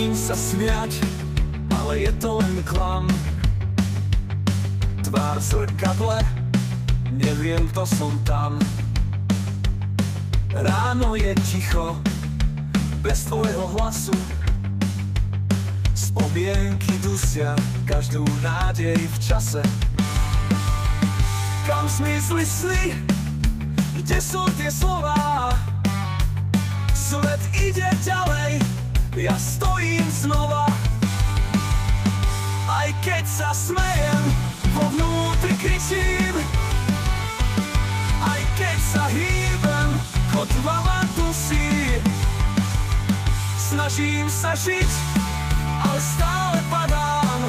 Snažím sa smiať, ale je to len klam. Tvár v zrkadle, neviem, kto som tam. Ráno je ticho, bez tvojho hlasu. Spomienky dusia každú nádej v čase. Kam zmizli sny, kde sú tie slová? Svet ide ďalej, ja stojím znova. Aj keď sa smejem, vo vnútri kričím. Aj keď sa hýbem, kotva ma dusí. Snažím sa žiť, ale stále padám.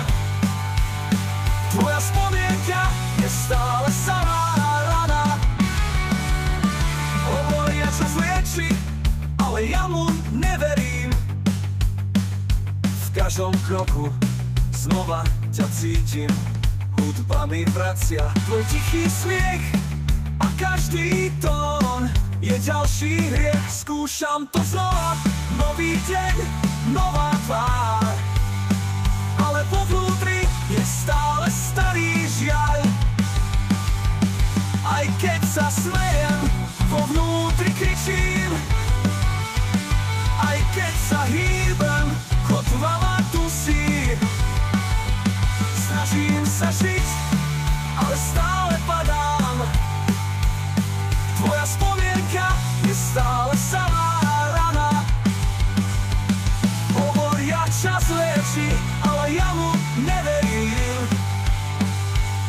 Tvoja spomienka je stále samá rana. Hovoria, čo zlieči, ale ja mu neverím. V každom kroku znova ťa cítim. Hudba mi vracia tvoj tichý smiech a každý tón je ďalší hriech. Skúšam to znova, nový deň, nová tvár, ale vo vnútri je stále starý žiaľ. Aj keď sa smejem, vo vnútri kričím. Aj keď sa hýbem, kotva ma dusí. Snažím sa žiť, ale stále padám. Tvoja spomienka je stále samá rana. Hovoria, čas lieči, ale ja mu neverím.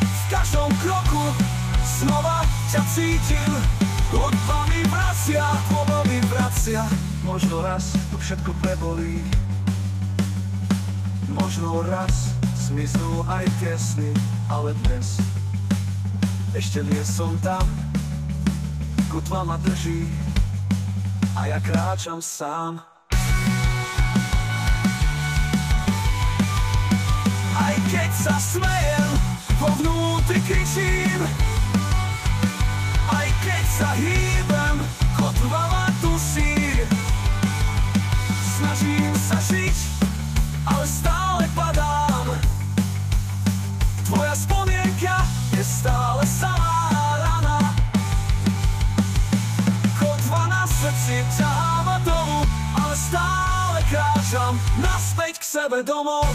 V každom kroku znova ťa cítim. Hudba mi vracia, tvoja mi vracia. Možno raz to všetko prebolí. Možno raz zmiznú aj tie sny, ale dnes ešte nie som tam. Kotva ma drží a ja kráčam sám. Aj keď sa smejem, vo vnútri kričím. Aj keď sa hýbem, kotva ma dusí. Snažím sa žiť, ale stále padám. Tvoja spomienka je stále samá rana. Kotva na srdci ťahá ma dolu, ale stále kráčam naspäť k sebe domov.